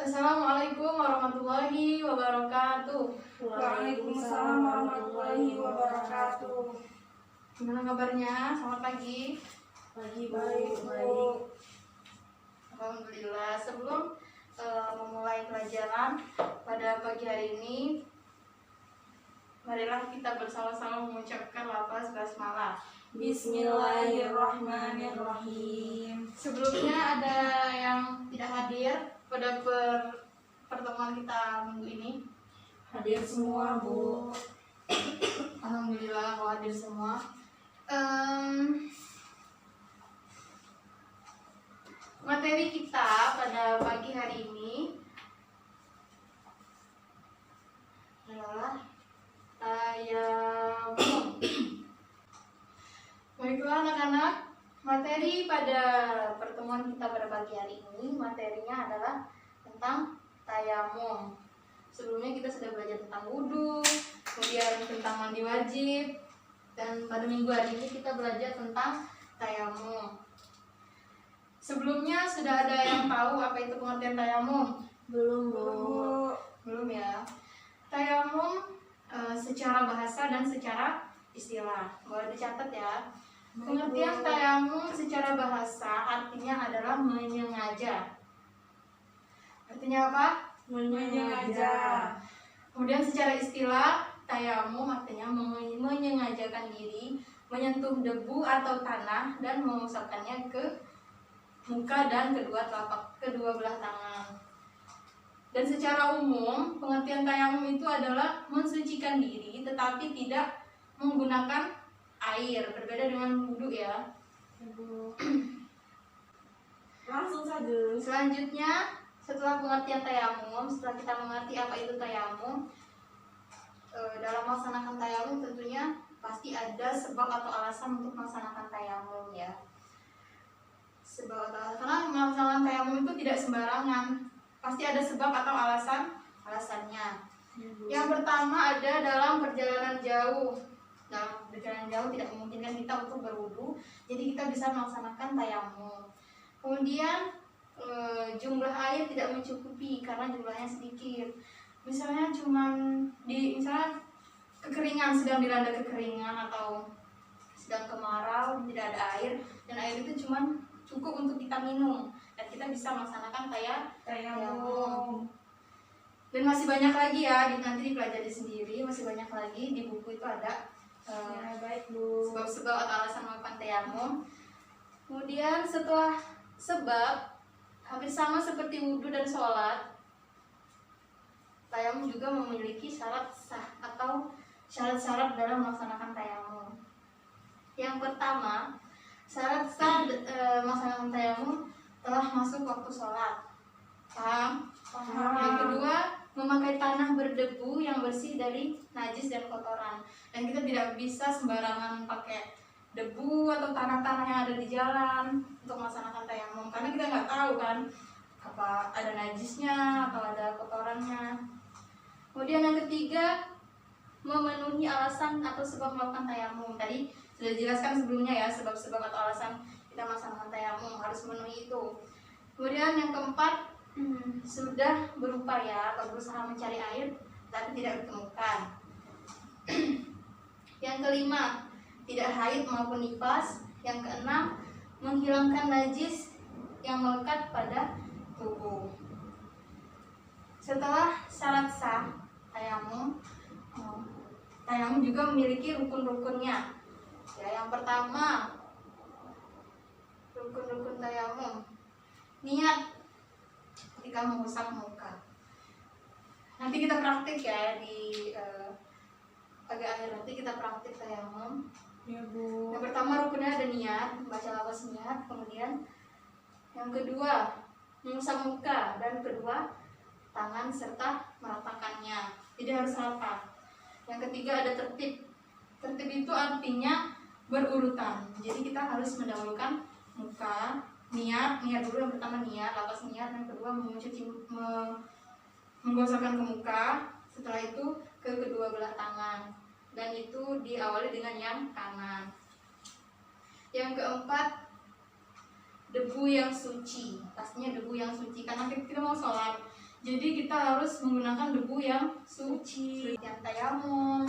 Assalamualaikum warahmatullahi wabarakatuh. Waalaikumsalam warahmatullahi wabarakatuh. Gimana kabarnya? Selamat pagi. Pagi baik, Bu. Alhamdulillah. Sebelum memulai pelajaran pada pagi hari ini, marilah kita bersama-sama mengucapkan lafaz basmalah. Bismillahirrahmanirrahim. Sebelumnya ada yang tidak hadir pada pertemuan kita minggu ini. Hadir semua, Bu. Alhamdulillah kalau hadir semua. Materi kita pada pagi hari ini adalah tayamum. Baiklah anak-anak, materi pada pertemuan kita pada pagi hari ini materinya adalah tentang tayamum. Sebelumnya kita sudah belajar tentang wudhu, kemudian tentang mandi wajib, dan pada minggu hari ini kita belajar tentang tayamum. Sebelumnya sudah ada yang tahu apa itu pengertian tayamum? Belum, Bu. Belum ya. Tayamum secara bahasa dan secara istilah. Boleh dicatat ya. Pengertian tayamum secara bahasa artinya adalah menyengaja. Artinya apa? Menyengaja. Kemudian secara istilah, tayamum artinya menyengajakan diri menyentuh debu atau tanah dan mengusapkannya ke muka dan kedua belah tangan. Dan secara umum, pengertian tayamum itu adalah mensucikan diri tetapi tidak menggunakan air, berbeda dengan wudhu ya. Langsung saja. Selanjutnya, setelah pengertian tayamum, setelah kita mengerti apa itu tayamum, dalam melaksanakan tayamum tentunya pasti ada sebab atau alasan untuk melaksanakan tayamum ya. Sebab atau alasan, karena melaksanakan tayamum itu tidak sembarangan, pasti ada sebab atau alasannya. Yang pertama ada dalam perjalanan jauh. Dalam perjalanan jauh tidak memungkinkan kita untuk berwudu, jadi kita bisa melaksanakan tayamum. Kemudian jumlah air tidak mencukupi karena jumlahnya sedikit. Misalnya misalnya kekeringan, sedang dilanda kekeringan atau sedang kemarau, tidak ada air dan air itu cuma cukup untuk kita minum dan kita bisa melaksanakan tayamum. Dan masih banyak lagi ya, nanti dipelajari sendiri, masih banyak lagi di buku itu ada Baik, Bu. sebab-sebab atau alasan melakukan tayamum. Kemudian setelah sebab, hampir sama seperti wudhu dan sholat, tayamum juga memiliki syarat sah atau syarat-syarat dalam melaksanakan tayamum. Yang pertama, syarat sah melaksanakan tayamum telah masuk waktu sholat. Paham? Yang kedua, memakai tanah berdebu yang bersih dari najis dan kotoran. Dan kita tidak bisa sembarangan pakai debu atau tanah-tanah yang ada di jalan untuk melaksanakan tayamum, karena kita nggak tahu kan apa ada najisnya atau ada kotorannya. Kemudian yang ketiga, memenuhi alasan atau sebab melakukan tayamum. Tadi sudah dijelaskan sebelumnya ya, sebab-sebab atau alasan kita melaksanakan tayamum harus memenuhi itu. Kemudian yang keempat, sudah berupaya atau berusaha mencari air tapi tidak ditemukan. Yang kelima, tidak haid maupun nifas. Yang keenam, menghilangkan najis yang melekat pada tubuh. Setelah syarat sah tayamum juga memiliki rukun-rukunnya. Ya, yang pertama, rukun-rukun tayamum. Niat ketika mengusap muka. Nanti kita praktik ya di agak akhir nanti kita praktik tayamum. Ya, Bu. Yang pertama rukunnya ada niat, baca lafaz niat. Kemudian yang kedua mengusap muka, dan kedua tangan serta meratakannya. Jadi harus rata. Yang ketiga ada tertib. Tertib itu artinya berurutan. Jadi kita harus mendahulukan muka, niat dulu. Yang pertama niat, lafaz niat. Yang kedua menggosokkan ke muka. Setelah itu ke kedua belah tangan. Dan itu diawali dengan yang kanan. Yang keempat, debu yang suci. Pastinya debu yang suci, karena kita mau sholat. Jadi kita harus menggunakan debu yang suci. Yang tayamum,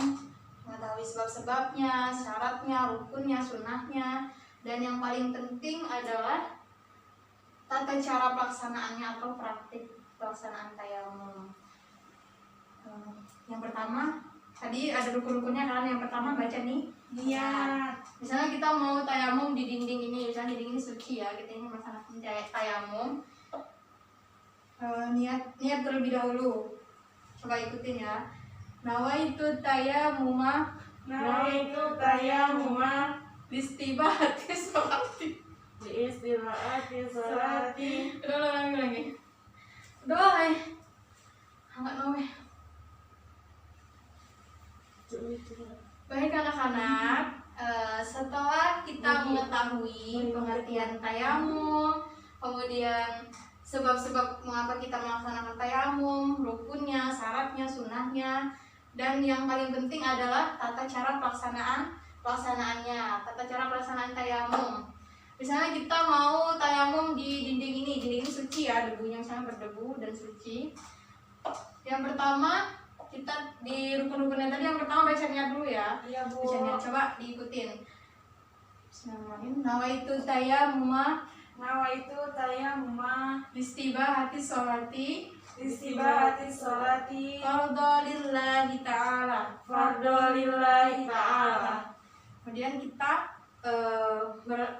mengetahui sebab-sebabnya, syaratnya, rukunnya, sunnahnya, dan yang paling penting adalah tata cara pelaksanaannya atau praktik pelaksanaan tayamum. Yang pertama, tadi ada rukun-rukunnya kan. Yang pertama baca nih niat. Misalnya kita mau tayamum di dinding ini, misalnya dinding ini suci ya, kita ini melaksanakan tayamum. Niat terlebih dahulu. Coba ikutin ya. Nawaitu tayamuma, Nawaitu tayamuma listibahati sholati. Diistiraati sholati. Udah lagi. Udah enggak nawe. Baik anak-anak, setelah kita mengetahui pengertian tayamum, kemudian sebab-sebab mengapa kita melaksanakan tayamum, rukunnya, syaratnya, sunnahnya, dan yang paling penting adalah tata cara pelaksanaannya, tata cara pelaksanaan tayamum. Misalnya kita mau tayamum di dinding ini suci ya, debunya misalnya berdebu dan suci. Yang pertama kita di rukun-rukunnya tadi, yang pertama baca niat dulu ya. Iya, Bu. Baca niat, coba diikutin. Bismillahirrahmanirrahim. Nawaitu tayamuma, Nawaitu tayamuma listibahati sholati, istibahati sholati fardholillahi ta'ala. fardholillahi ta'ala. Kemudian kita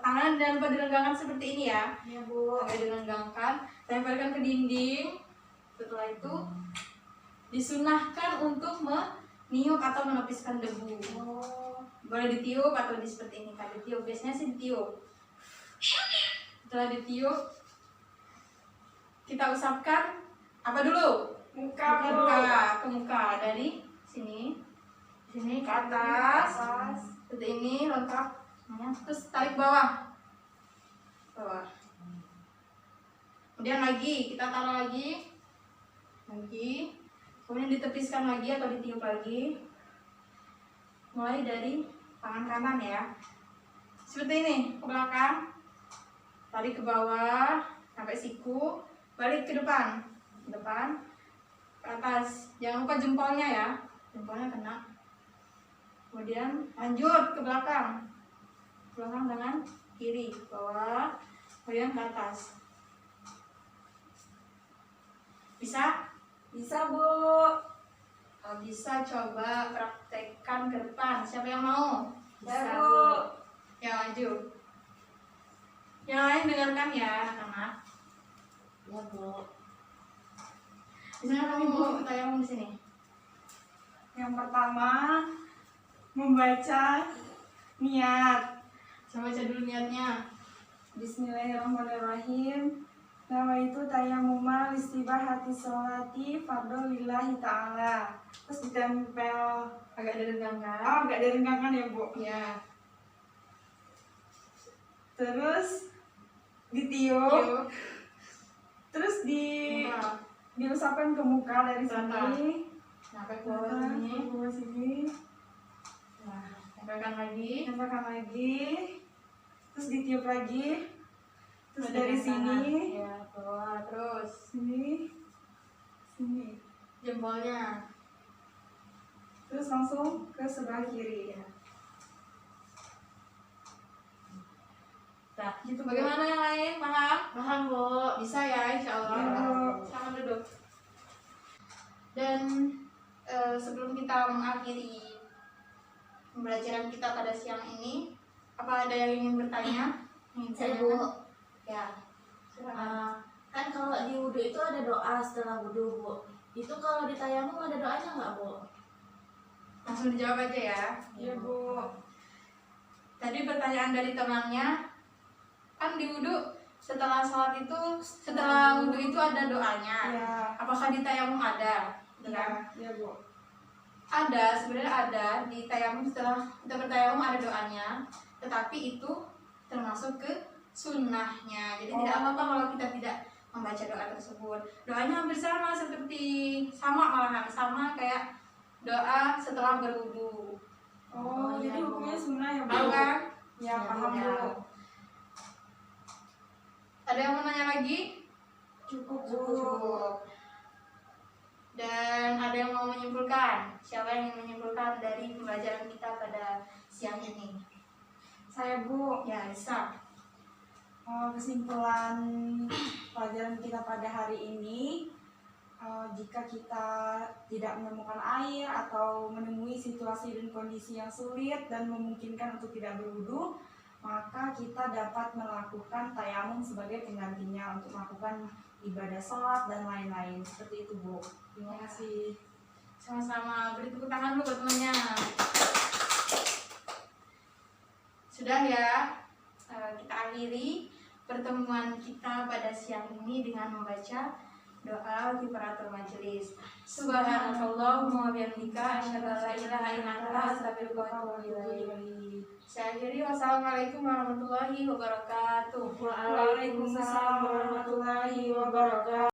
tangan dan lupa dilenggangkan seperti ini ya. Iya, Bu. Agak dilenggangkan, tempelkan ke dinding. Setelah itu disunahkan untuk meniup atau menopiskan debu. Oh. Boleh ditiup atau seperti ini kan, ditiup. Biasanya sih ditiup. Setelah ditiup, kita usapkan apa dulu? Muka, Bu. Ke muka dari sini ke atas, seperti ini lengkap. Terus tarik bawah. Kemudian lagi kita taruh lagi, kemudian ditepiskan lagi atau ditiup lagi. Mulai dari tangan kanan ya, seperti ini, ke belakang, tarik ke bawah sampai siku, balik ke depan, ke atas. Jangan lupa jempolnya ya, jempolnya kena. Kemudian lanjut ke belakang dengan kiri, bawah, kemudian ke atas. Bisa? Bisa, Bu. Kalau bisa coba praktekkan ke depan. Siapa yang mau? Bisa, Bu. Ya, maju. Yang lain dengarkan ya, anak-anak. Ya, Bu. Misalnya kami mau tayamum di sini. Yang pertama membaca niat. Coba baca dulu niatnya. Bismillahirrahmanirrahim. Nawaitu tayamuma listibahati sholati fardholillahi ta'ala. Terus ditempel. Agak direnggangkan. Oh, agak direnggangkan ya, Bu. Ya. Terus ditiup. Yuk. Terus Muka. diusapkan ke muka dari Rata. sini. Sampai ke bawah sini. Ke bawah sini. Nah, tempelkan lagi. Tempelkan lagi. Terus ditiup lagi. Terus Dengan dari tangan. sini. Ya, bawah terus. Sini. Jempolnya. Terus langsung ke sebelah kiri. Ya. Nah, gitu. Bagaimana yang lain? Paham? Paham, Bu. Bisa ya, insya Allah. Iya, Bu. Silakan duduk. Dan sebelum kita mengakhiri pembelajaran kita pada siang ini, apa ada yang ingin bertanya? Saya, Bu. Ya. Silakan. Kan kalau di wudhu itu ada doa setelah wudhu, Bu. Itu kalau di tayamum ada doanya nggak, Bu? Langsung dijawab aja ya. Iya, Bu. Tadi pertanyaan dari temannya, kan di wudhu setelah sholat itu, setelah wudhu itu ada doanya. Iya. Apakah di tayamum ada? Gitu kan? Iya, Bu. Ada, sebenarnya ada di tayamum. Setelah kita bertayamum ada doanya, tetapi itu termasuk ke sunnahnya. Jadi tidak apa-apa kalau kita tidak membaca doa tersebut. Doanya hampir sama, malahan sama kayak doa setelah berwudu. Oh, jadi hukumnya sunnah ya, Bu? Tahu kan? Ya, paham, Ya. Bu. Ada yang mau nanya lagi? Cukup, Bu. Cukup. Dan ada yang mau menyimpulkan? Siapa yang ingin menyimpulkan dari pembelajaran kita pada siang ini? Saya Bu, Ya, Isa. kesimpulan pelajaran kita pada hari ini, jika kita tidak menemukan air atau menemui situasi dan kondisi yang sulit dan memungkinkan untuk tidak berwudu, maka kita dapat melakukan tayamum sebagai penggantinya untuk melakukan ibadah sholat dan lain-lain. Seperti itu Bu. Terima kasih. Sama-sama, beri tepuk tangan dulu buat temennya. Sudah ya, kita akhiri pertemuan kita pada siang ini dengan membaca doa kifaratul majelis. Subhanallahumma wa bihamdika asyhadu an la ilaha illa anta astaghfiruka wa atubu ilaik. Saya akhiri, wassalamualaikum warahmatullahi wabarakatuh. Waalaikumsalam warahmatullahi wabarakatuh.